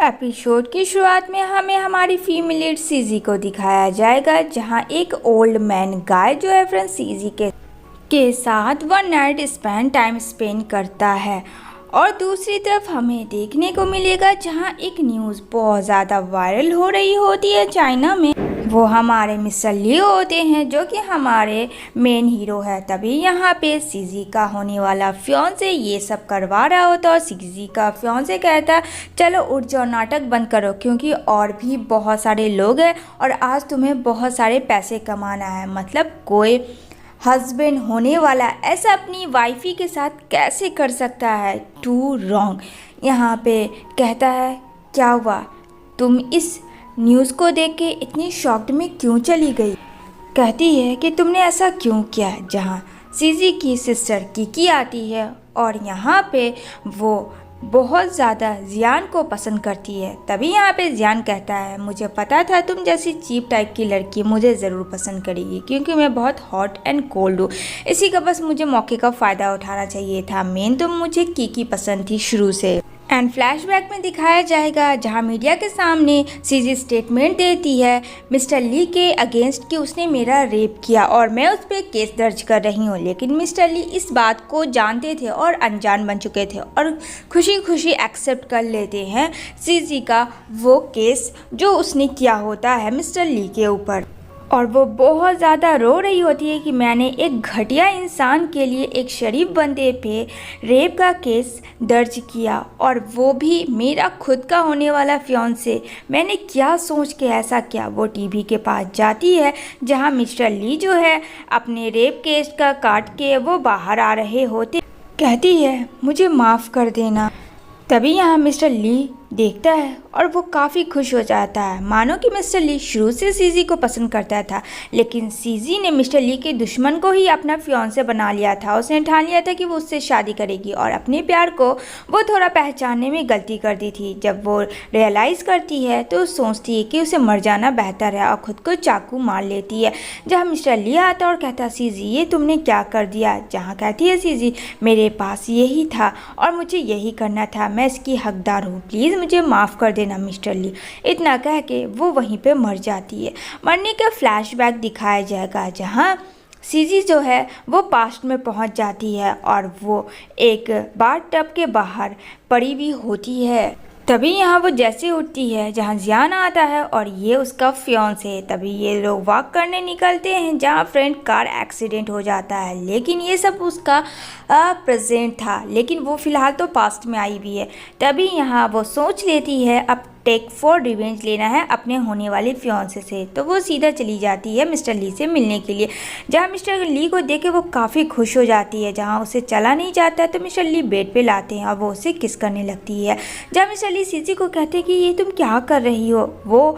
Episode की शुरुआत में हमें हमारी फीमेल लीड सीजी को दिखाया जाएगा, जहां एक ओल्ड मैन गाय जो है फ्रेंड सीजी के साथ वन नाइट टाइम स्पेंड करता है। और दूसरी तरफ हमें देखने को मिलेगा जहां एक न्यूज़ बहुत ज़्यादा वायरल हो रही होती है चाइना में। वो हमारे मिस्टर ली होते हैं जो कि हमारे मेन हीरो है। तभी यहाँ पे सीजी का होने वाला फियांसे ये सब करवा रहा होता है और सीजी का फियांसे कहता है चलो उठ जाओ, नाटक बंद करो, क्योंकि और भी बहुत सारे लोग हैं और आज तुम्हें बहुत सारे पैसे कमाना है। मतलब कोई हस्बैंड होने वाला ऐसा अपनी वाइफी के साथ कैसे कर सकता है, टू रॉन्ग। यहाँ पे कहता है क्या हुआ, तुम इस न्यूज़ को देख के इतनी शॉक्ड में क्यों चली गई। कहती है कि तुमने ऐसा क्यों किया। जहाँ सीजी की सिस्टर कीकी आती है और यहाँ पे वो बहुत ज़्यादा जियान को पसंद करती है। तभी यहाँ पे जियान कहता है मुझे पता था तुम जैसी चीप टाइप की लड़की मुझे ज़रूर पसंद करेगी, क्योंकि मैं बहुत हॉट एंड कोल्ड हूँ। इसी का बस मुझे मौके का फ़ायदा उठाना चाहिए था। मेन तो मुझे कीकी पसंद थी शुरू से। एंड फ्लैशबैक में दिखाया जाएगा जहां मीडिया के सामने सीजी स्टेटमेंट देती है मिस्टर ली के अगेंस्ट कि उसने मेरा रेप किया और मैं उस पर केस दर्ज कर रही हूं। लेकिन मिस्टर ली इस बात को जानते थे और अनजान बन चुके थे और खुशी खुशी एक्सेप्ट कर लेते हैं सीजी का वो केस जो उसने किया होता है मिस्टर ली के ऊपर। और वो बहुत ज़्यादा रो रही होती है कि मैंने एक घटिया इंसान के लिए एक शरीफ बंदे पे रेप का केस दर्ज किया, और वो भी मेरा खुद का होने वाला फियांसे। मैंने क्या सोच के ऐसा किया। वो टीवी के पास जाती है जहां मिस्टर ली जो है अपने रेप केस का काट के वो बाहर आ रहे होते। कहती है मुझे माफ़ कर देना। तभी यहाँ मिस्टर ली देखता है और वो काफ़ी खुश हो जाता है, मानो कि मिस्टर ली शुरू से सीजी को पसंद करता था। लेकिन सीजी ने मिस्टर ली के दुश्मन को ही अपना फियांसे बना लिया था। उसने ठान लिया था कि वो उससे शादी करेगी और अपने प्यार को वो थोड़ा पहचानने में गलती कर दी थी। जब वो रियलाइज़ करती है तो सोचती है कि उसे मर जाना बेहतर है और ख़ुद को चाकू मार लेती है। जहाँ मिस्टर ली आता और कहता सीजी ये तुमने क्या कर दिया। जहाँ कहती है सीजी मेरे पास यही था और मुझे यही करना था, मैं इसकी हकदार हूँ, प्लीज़ मुझे माफ़ कर देना मिस्टर ली। इतना कह के वो वहीं पे मर जाती है। मरने का फ्लैशबैक दिखाया जाएगा जहाँ सीजी जो है वो पास्ट में पहुंच जाती है और वो एक बाथ टब के बाहर पड़ी हुई होती है। तभी यहाँ वो जैसे उठती है जहाँ जियान आता है और ये उसका फियांसे है। तभी ये लोग वॉक करने निकलते हैं जहाँ फ्रेंड कार एक्सीडेंट हो जाता है। लेकिन ये सब उसका प्रेजेंट था, लेकिन वो फ़िलहाल तो पास्ट में आई हुई है। तभी यहाँ वो सोच लेती है अब टेक फॉर रिवेंज लेना है अपने होने वाले फियांसे से। तो वो सीधा चली जाती है मिस्टर ली से मिलने के लिए। जहाँ मिस्टर ली को देख के वो काफ़ी खुश हो जाती है। जहाँ उसे चला नहीं जाता है तो मिस्टर ली बेड पे लाते हैं और वो उसे किस करने लगती है। जहाँ मिस्टर ली सीजी को कहते हैं कि ये तुम क्या कर रही हो। वो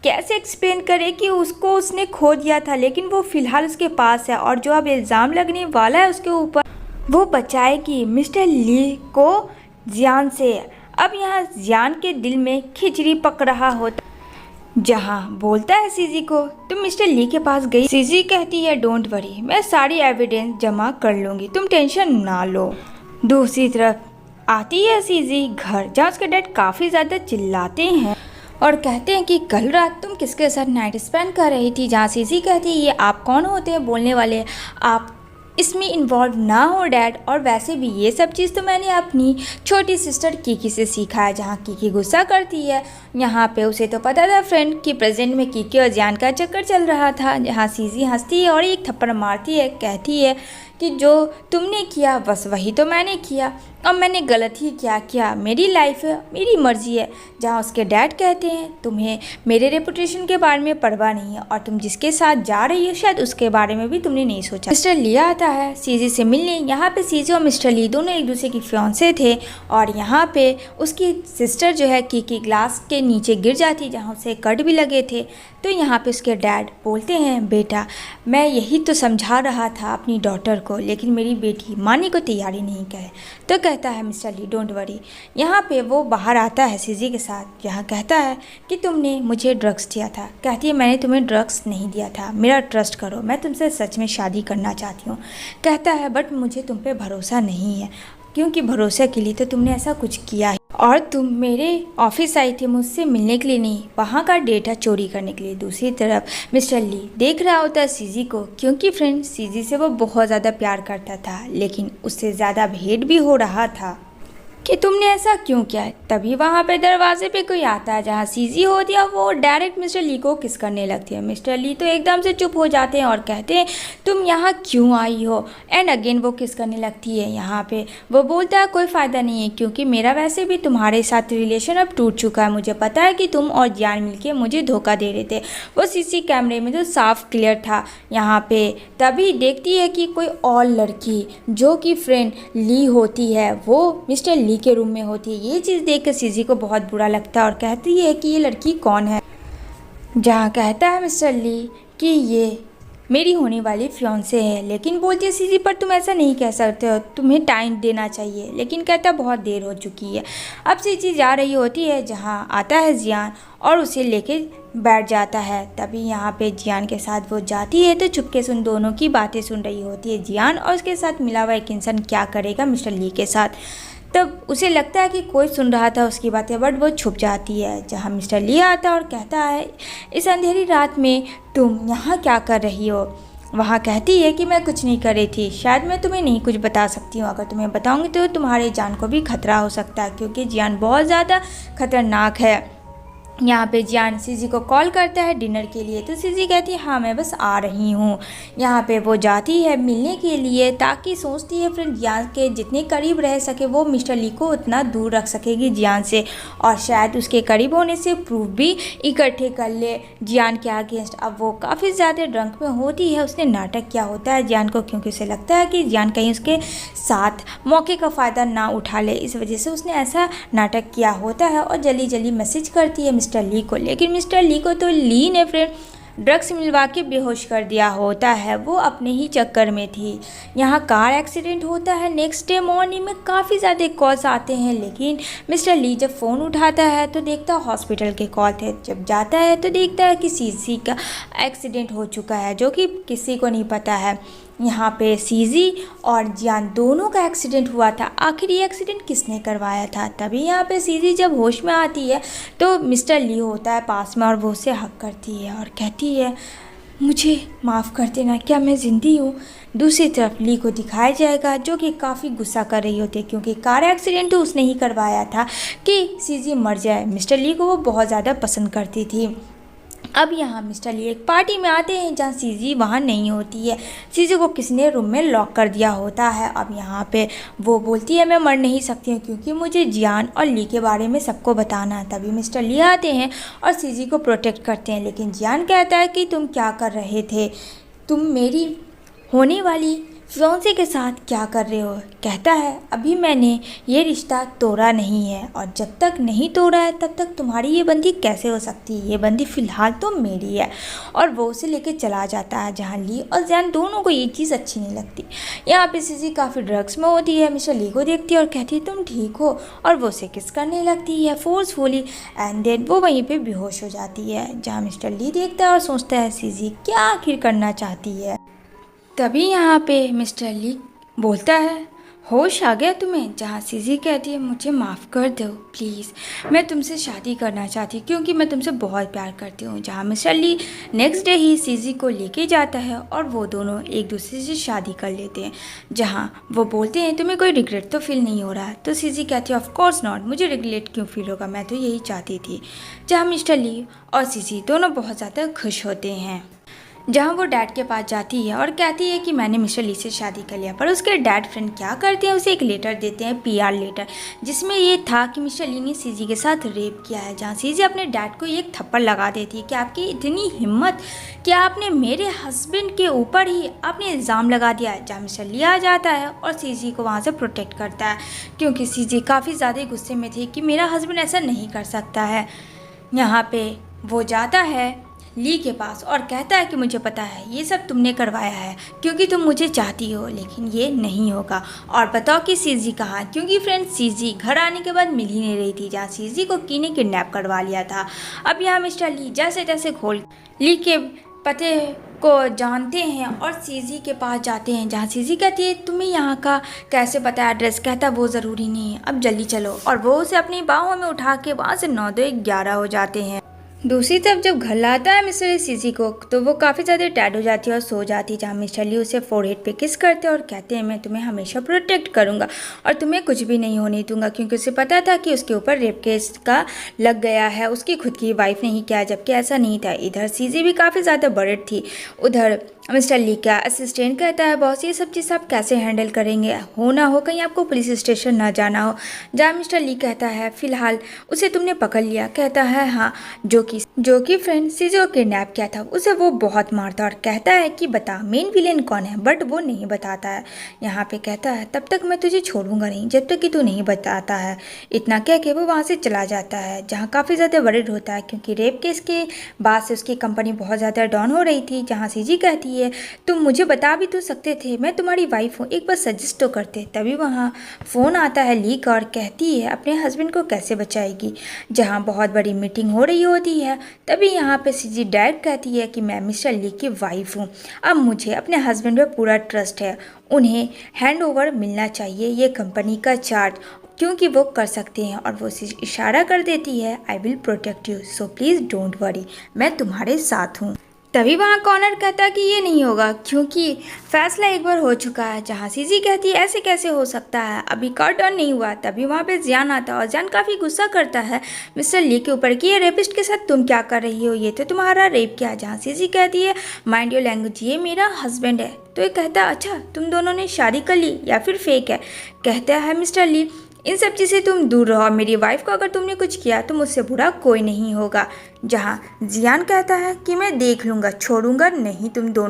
कैसे एक्सप्लेन करे कि उसको उसने खो दिया था, लेकिन वो फ़िलहाल उसके पास है और जो अब इल्ज़ाम लगने वाला है उसके ऊपर वो बचाएगी मिस्टर ली को जियान से। अब यहाँ जियान के दिल में खिचड़ी पक रहा होता, जहाँ बोलता है सीजी को तुम मिस्टर ली के पास गई। सीजी कहती है डोंट वरी, मैं सारी एविडेंस जमा कर लूँगी, तुम टेंशन ना लो। दूसरी तरफ आती है सीजी घर, जहाँ उसके डैड काफ़ी ज़्यादा चिल्लाते हैं और कहते हैं कि कल रात तुम किसके साथ नाइट स्पेंड कर रही थी। जहाँ सीजी कहती है ये आप कौन होते हैं बोलने वाले, आप इसमें इन्वॉल्व ना हो डैड, और वैसे भी ये सब चीज़ तो मैंने अपनी छोटी सिस्टर कीकी से सीखा है। जहाँ कीकी गुस्सा करती है, यहाँ पे उसे तो पता था फ्रेंड कि प्रेजेंट में कीकी और जियान का चक्कर चल रहा था। जहाँ सीजी हंसती है और एक थप्पड़ मारती है, कहती है कि जो तुमने किया बस वही तो मैंने किया और मैंने गलत ही क्या किया, मेरी लाइफ है, मेरी मर्जी है। जहाँ उसके डैड कहते हैं तुम्हें मेरे रेपुटेशन के बारे में परवाह नहीं है और तुम जिसके साथ जा रही हो शायद उसके बारे में भी तुमने नहीं सोचा। मिस्टर ली आता है सीजी से मिलने। यहाँ पे सीजी और मिस्टर ली दोनों एक दूसरे की फियांसे थे और यहाँ पे उसकी सिस्टर जो है कीकी ग्लास के नीचे गिर जाती जहाँ उसे कट भी लगे थे। तो यहाँ पे उसके डैड बोलते हैं बेटा मैं यही तो समझा रहा था अपनी डॉटर को, लेकिन मेरी बेटी मानने को तैयारी नहीं करे। तो कहता है मिस्टर ली डोंट वरी। यहाँ पे वो बाहर आता है सीजी के साथ। यहाँ कहता है कि तुमने मुझे ड्रग्स दिया था। कहती है मैंने तुम्हें ड्रग्स नहीं दिया था, मेरा ट्रस्ट करो, मैं तुमसे सच में शादी करना चाहती हूँ। कहता है बट मुझे तुम पे भरोसा नहीं है, क्योंकि भरोसे के लिए तो तुमने ऐसा कुछ किया है। और तुम मेरे ऑफिस आई थी मुझसे मिलने के लिए नहीं, वहाँ का डेटा चोरी करने के लिए। दूसरी तरफ मिस्टर ली देख रहा होता है सीजी को, क्योंकि फ्रेंड सीजी से वो बहुत ज़्यादा प्यार करता था, लेकिन उससे ज़्यादा भेद भी हो रहा था कि तुमने ऐसा क्यों किया है। तभी वहाँ पे दरवाजे पे कोई आता है, जहाँ सीजी होती है वो डायरेक्ट मिस्टर ली को किस करने लगती है। मिस्टर ली तो एकदम से चुप हो जाते हैं और कहते हैं तुम यहाँ क्यों आई हो। एंड अगेन वो किस करने लगती है। यहाँ पे वो बोलता है कोई फ़ायदा नहीं है, क्योंकि मेरा वैसे भी तुम्हारे साथ रिलेशन अब टूट चुका है। मुझे पता है कि तुम और जियान मिलके मुझे धोखा दे रहे थे। वो सीसी कैमरे में तो साफ क्लियर था। यहाँ पे तभी देखती है कि कोई और लड़की जो कि फ्रेंड ली होती है वो मिस्टर ली के रूम में होती है। ये चीज़ देख कर सीजी को बहुत बुरा लगता है और कहती है कि ये लड़की कौन है। जहाँ कहता है मिस्टर ली कि ये मेरी होने वाली फियांसे है, लेकिन बोलती है सीजी पर तुम ऐसा नहीं कह सकते हो, तुम्हें टाइम देना चाहिए। लेकिन कहता बहुत देर हो चुकी है। अब सीजी जा रही होती है, जहाँ आता है जियान और उसे लेके बैठ जाता है। तभी यहाँ पे जियान के साथ वो जाती है तो चुपके से उन दोनों की बातें सुन रही होती है जियान, और उसके साथ मिला हुआ एक इंसान क्या करेगा मिस्टर ली के साथ। तब उसे लगता है कि कोई सुन रहा था उसकी बातें, बट वो छुप जाती है। जहाँ मिस्टर ली आता है और कहता है इस अंधेरी रात में तुम यहाँ क्या कर रही हो। वहाँ कहती है कि मैं कुछ नहीं कर रही थी, शायद मैं तुम्हें नहीं कुछ बता सकती हूँ, अगर तुम्हें बताऊँगी तो तुम्हारे जान को भी खतरा हो सकता है, क्योंकि जियान बहुत ज़्यादा खतरनाक है। यहाँ पे जियान सीजी को कॉल करता है डिनर के लिए, तो सीजी कहती है हाँ मैं बस आ रही हूँ। यहाँ पे वो जाती है मिलने के लिए, ताकि सोचती है फ्रेंड जियान के जितने करीब रह सके वो मिस्टर ली को उतना दूर रख सकेगी जियान से, और शायद उसके करीब होने से प्रूफ भी इकट्ठे कर ले जियान के अगेंस्ट। अब वो काफ़ी ज़्यादा ड्रंक में होती है। उसने नाटक किया होता है जियान को, क्योंकि उसे लगता है कि जियान कहीं उसके साथ मौके का फ़ायदा ना उठा ले, इस वजह से उसने ऐसा नाटक किया होता है। और जल्दी जल्दी मैसेज करती है मिस्टर ली को, लेकिन मिस्टर ली को तो ली ने फ्रेंड ड्रग्स मिलवा के बेहोश कर दिया होता है। वो अपने ही चक्कर में थी। यहाँ कार एक्सीडेंट होता है। नेक्स्ट डे मॉर्निंग में काफ़ी ज़्यादा कॉल्स आते हैं, लेकिन मिस्टर ली जब फ़ोन उठाता है तो देखता है हॉस्पिटल के कॉल थे। जब जाता है तो देखता है कि सीजी का एक्सीडेंट हो चुका है, जो कि किसी को नहीं पता है। यहाँ पे सीजी और जियान दोनों का एक्सीडेंट हुआ था। आखिर ये एक्सीडेंट किसने करवाया था। तभी यहाँ पे सीजी जब होश में आती है तो मिस्टर ली होता है पास में, और वो उसे हक करती है और कहती है मुझे माफ़ कर देना, क्या मैं ज़िंदी हूँ। दूसरी तरफ ली को दिखाया जाएगा जो कि काफ़ी गुस्सा कर रही होती है, क्योंकि कार एक्सीडेंट तो उसने ही करवाया था कि सीजी मर जाए। मिस्टर ली को वो बहुत ज़्यादा पसंद करती थी। अब यहाँ मिस्टर ली एक पार्टी में आते हैं जहाँ सीजी वहाँ नहीं होती है। सीजी को किसने रूम में लॉक कर दिया होता है। अब यहाँ पे वो बोलती है मैं मर नहीं सकती हूँ, क्योंकि मुझे जियान और ली के बारे में सबको बताना है। तभी मिस्टर ली आते हैं और सीजी को प्रोटेक्ट करते हैं, लेकिन जियान कहता है कि तुम क्या कर रहे थे, तुम मेरी होने वाली फियांसे के साथ क्या कर रहे हो। कहता है अभी मैंने ये रिश्ता तोड़ा नहीं है, और जब तक नहीं तोड़ा है तब तक तुम्हारी ये बंदी कैसे हो सकती है। ये बंदी फ़िलहाल तो मेरी है। और वो उसे लेके चला जाता है, जहाँ ली और जैन दोनों को ये चीज़ अच्छी नहीं लगती। यहाँ पे सीजी काफ़ी ड्रग्स में होती है। मिस्टर ली को देखती है और कहती है तुम ठीक हो, और वो उसे किस करने लगती है फोर्सफुली, एंड देन वो वहीं पर बेहोश हो जाती है। जहाँ मिस्टर ली देखता है और सोचता है सीजी क्या आखिर करना चाहती है। तभी यहाँ पे मिस्टर ली बोलता है होश आ गया तुम्हें। जहाँ सीजी कहती है मुझे माफ़ कर दो प्लीज़, मैं तुमसे शादी करना चाहती हूँ, क्योंकि मैं तुमसे बहुत प्यार करती हूँ। जहाँ मिस्टर ली नेक्स्ट डे ही सीजी को लेके जाता है और वो दोनों एक दूसरे से शादी कर लेते हैं। जहाँ वो बोलते हैं तुम्हें कोई रिग्रेट तो फील नहीं हो रहा। तो सीजी कहती है ऑफ कोर्स नॉट, मुझे रिग्रेट क्यों फील होगा, मैं तो यही चाहती थी। जहाँ मिस्टर ली और सीजी दोनों बहुत ज़्यादा खुश होते हैं। जहाँ वो डैड के पास जाती है और कहती है कि मैंने मिस्टर ली से शादी कर लिया, पर उसके डैड फ्रेंड क्या करते हैं उसे एक लेटर देते हैं, पीआर लेटर, जिसमें ये था कि मिस्टर ली ने सीजी के साथ रेप किया है। जहाँ सीजी अपने डैड को एक थप्पड़ लगा देती है कि आपकी इतनी हिम्मत कि आपने मेरे हस्बैंड के ऊपर ही आपने इल्ज़ाम लगा दिया है। जहाँ मिस्टर ली आ जाता है और सीजी को वहाँ से प्रोटेक्ट करता है, क्योंकि सीजी काफ़ी ज़्यादा गुस्से में थी कि मेरा हस्बैंड ऐसा नहीं कर सकता है। यहाँ पे वो जाता है ली के पास और कहता है कि मुझे पता है ये सब तुमने करवाया है, क्योंकि तुम मुझे चाहती हो, लेकिन ये नहीं होगा। और बताओ कि सीजी कहाँ, क्योंकि फ्रेंड सीजी घर आने के बाद मिल ही नहीं रही थी। जहाँ सीजी को की ने किडनैप करवा लिया था। अब यहाँ मिस्टर ली जैसे तैसे खोल ली के पते को जानते हैं और सीजी के पास जाते हैं, जहाँ सीजी कहती है तुम्हें यहाँ का कैसे पता है एड्रेस। कहता है वो ज़रूरी नहीं है, अब जल्दी चलो। और वो उसे अपनी बाहों में उठा के वहाँ से 9 दो 11 हो जाते हैं। दूसरी तरफ जब घर लाता है मिस्टर सीजी को, तो वो काफ़ी ज़्यादा टैड हो जाती है और सो जाती है, जहाँ मिस्टर ली उसे फोरहेड पे किस करते हैं और कहते हैं मैं तुम्हें हमेशा प्रोटेक्ट करूँगा और तुम्हें कुछ भी नहीं होने दूंगा, क्योंकि उसे पता था कि उसके ऊपर रेप केस का लग गया है, उसकी खुद की वाइफ ने ही किया, जबकि ऐसा नहीं था। इधर सीजी भी काफ़ी ज़्यादा बर्ड थी। उधर मिस्टर ली का असिस्टेंट कहता है बॉस ये सब चीज़ आप कैसे हैंडल करेंगे, हो ना हो कहीं आपको पुलिस स्टेशन ना जाना हो। जहाँ मिस्टर ली कहता है फिलहाल उसे तुमने पकड़ लिया। कहता है हाँ, जो कि फ्रेंड सीजी को किडनैप किया था उसे वो बहुत मारता और कहता है कि बता मेन विलेन कौन है, बट वो नहीं बताता है। यहाँ पे कहता है तब तक मैं तुझे छोड़ूंगा नहीं जब तक कि तू नहीं बताता है। इतना कह के वो वहाँ से चला जाता है, जहाँ काफ़ी ज़्यादा वरिड होता है, क्योंकि रेप केस के बाद से उसकी कंपनी बहुत ज़्यादा डाउन हो रही थी। जहाँ सीजी कहती है तुम मुझे बता भी तो सकते थे, मैं तुम्हारी वाइफ हूँ, एक बार सजेस्ट तो करते। तभी वहाँ फ़ोन आता है ली का और कहती है अपने हस्बैंड को कैसे बचाएगी, जहाँ बहुत बड़ी मीटिंग हो रही होती है। तभी यहाँ पे सीजी डायरेक्ट कहती है कि मैं मिस्टर ली की वाइफ हूँ, अब मुझे अपने हस्बैंड पे पूरा ट्रस्ट है, उन्हें हैंड ओवर मिलना चाहिए ये कंपनी का चार्ज, क्योंकि वो कर सकते हैं। और वो इशारा कर देती है I will protect you so please don't worry, मैं तुम्हारे साथ हूँ। तभी वहाँ कॉर्नर कहता है कि ये नहीं होगा क्योंकि फैसला एक बार हो चुका है। जहाँ सीजी कहती है ऐसे कैसे हो सकता है, अभी का टर्न नहीं हुआ। तभी वहाँ पे जियान आता है और जियान काफ़ी गुस्सा करता है मिस्टर ली के ऊपर कि ये रेपिस्ट के साथ तुम क्या कर रही हो, ये तो तुम्हारा रेप किया। जहाँ सीजी कहती है माइंड योर लैंग्वेज, ये मेरा हस्बैंड है। तो ये कहता है अच्छा तुम दोनों ने शादी कर ली या फिर फेक है। कहता है मिस्टर ली इन सब चीज़ से तुम दूर रहो, मेरी वाइफ को अगर तुमने कुछ किया तो मुझसे बुरा कोई नहीं होगा। जहाँ जियान कहता है कि मैं देख लूँगा, छोड़ूंगा नहीं तुम दोनों।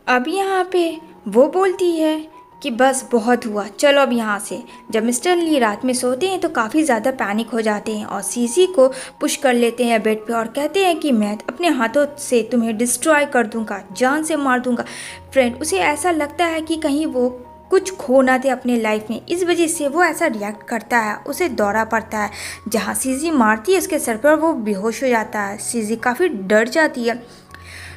अब यहाँ पे वो बोलती है कि बस बहुत हुआ, चलो अब यहाँ से। जब मिस्टर ली रात में सोते हैं तो काफ़ी ज़्यादा पैनिक हो जाते हैं और सीजी को पुश कर लेते हैं बेड पे और कहते हैं कि मैं अपने हाथों से तुम्हें डिस्ट्रॉय कर दूँगा, जान से मार दूँगा। फ्रेंड उसे ऐसा लगता है कि कहीं वो कुछ खो ना दे अपने लाइफ में, इस वजह से वो ऐसा रिएक्ट करता है, उसे दौरा पड़ता है। जहाँ सीजी मारती है उसके सर पर, वो बेहोश हो जाता है। सीजी काफ़ी डर जाती है,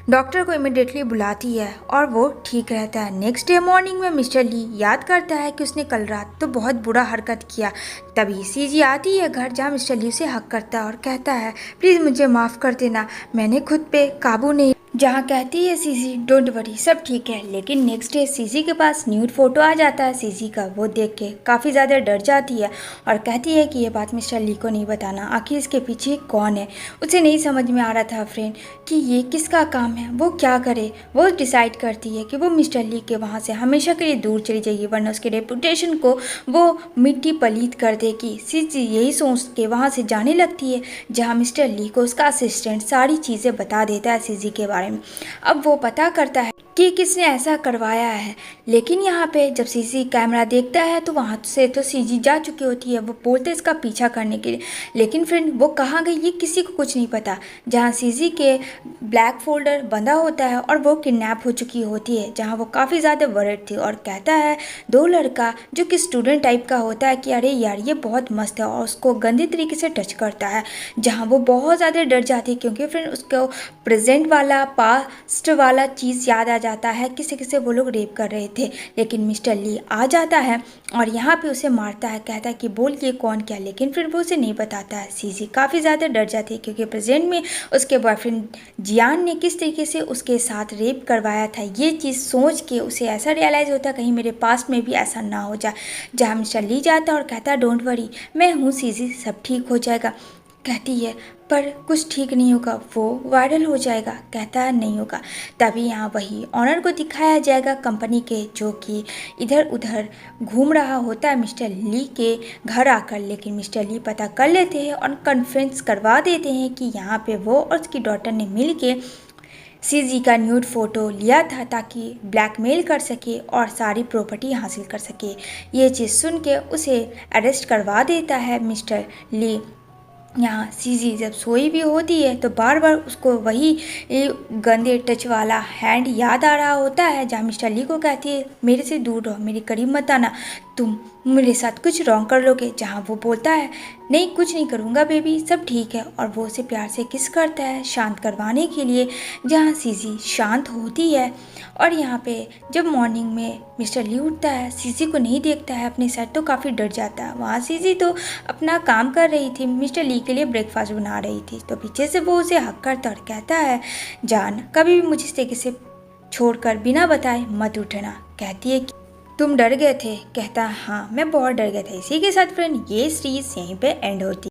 डॉक्टर को इमिडिएटली बुलाती है और वो ठीक रहता है। नेक्स्ट डे मॉर्निंग में मिस्टर ली याद करता है कि उसने कल रात तो बहुत बुरा हरकत किया। तभी सीजी आती है घर, जहाँ मिस्टर ली उसे हक करता है और कहता है प्लीज़ मुझे माफ़ कर देना, मैंने खुद पे काबू नहीं। जहाँ कहती है सीजी डोंट वरी सब ठीक है। लेकिन नेक्स्ट डे सीजी के पास न्यूड फोटो आ जाता है सीजी का, वो देख के काफ़ी ज़्यादा डर जाती है और कहती है कि ये बात मिस्टर ली को नहीं बताना, आखिर इसके पीछे कौन है। उसे नहीं समझ में आ रहा था फ्रेंड कि ये किसका काम है, वो क्या करे। वो डिसाइड करती है कि वो मिस्टर ली के वहाँ से हमेशा के लिए दूर चली जाएगी, वरना उसके रेपुटेशन को वो मिट्टी पलीत कर देगी। सीजी यही सोच के वहाँ से जाने लगती है, जहाँ मिस्टर ली को उसका असिस्टेंट सारी चीज़ें बता देता है सीजी के बारे में। अब वो पता करता है कि किसने ऐसा करवाया है। लेकिन यहाँ पे जब सीजी कैमरा देखता है तो वहाँ से तो सीजी जा चुकी होती है। वो बोलते इसका पीछा करने के लिए, लेकिन फ्रेंड वो कहाँ गई ये किसी को कुछ नहीं पता। जहाँ सीजी के ब्लैक फोल्डर बंधा होता है और वो किडनैप हो चुकी होती है, जहाँ वो काफ़ी ज़्यादा वरिड थी और कहता है दो लड़का जो कि स्टूडेंट टाइप का होता है कि अरे यार ये बहुत मस्त है, और उसको गंदे तरीके से टच करता है। जहाँ वो बहुत ज़्यादा डर जाती है क्योंकि फ्रेंड उसको प्रेजेंट वाला पास्ट वाला चीज़ याद आ जाता है, किसे किसे वो लोग रेप कर रहे थे। लेकिन मिस्टर ली आ जाता है और यहाँ पे उसे मारता है, कहता है कि बोल ये कौन क्या, लेकिन फिर वो उसे नहीं बताता है। सीजी काफ़ी ज़्यादा डर जाती है क्योंकि प्रेजेंट में उसके बॉयफ्रेंड जियान ने किस तरीके से उसके साथ रेप करवाया था, ये चीज़ सोच के उसे ऐसा रियलाइज़ होता है कहीं मेरे पास्ट में भी ऐसा ना हो जाए। जहाँ मिस्टर ली जाता है और कहता है डोंट वरी मैं हूँ सीजी, सब ठीक हो जाएगा। कहती है पर कुछ ठीक नहीं होगा, वो वायरल हो जाएगा। कहता है नहीं होगा। तभी यहाँ वही ऑनर को दिखाया जाएगा कंपनी के, जो कि इधर उधर घूम रहा होता है मिस्टर ली के घर आकर। लेकिन मिस्टर ली पता कर लेते हैं और कन्फ्रेंस करवा देते हैं कि यहाँ पे वो और उसकी डॉटर ने मिल के सीजी का न्यूड फोटो लिया था ताकि ब्लैकमेल कर सके और सारी प्रॉपर्टी हासिल कर सके। ये चीज़ सुन के उसे अरेस्ट करवा देता है मिस्टर ली। यहाँ सीजी जब सोई भी होती है तो बार बार उसको वही गंदे टच वाला हैंड याद आ रहा होता है, जहाँ मिस्टर ली को कहती है मेरे से दूर रहो, मेरे करीब मत आना। तुम मेरे साथ कुछ रॉन्ग कर लोगे। जहाँ वो बोलता है नहीं कुछ नहीं करूँगा बेबी, सब ठीक है, और वो उसे प्यार से किस करता है शांत करवाने के लिए। जहाँ सीजी शांत होती है और यहाँ पे जब मॉर्निंग में मिस्टर ली उठता है, सीजी को नहीं देखता है अपने साथ तो काफ़ी डर जाता है। वहाँ सीजी तो अपना काम कर रही थी, मिस्टर ली के लिए ब्रेकफास्ट बना रही थी, तो पीछे से वो उसे हक करता और कहता है जान कभी भी मुझे इस तरीके से छोड़कर बिना बताए मत उठना। कहती है कि तुम डर गए थे। कहता हाँ मैं बहुत डर गया था। इसी के साथ फ्रेंड ये सीरीज यहीं पे एंड होती है।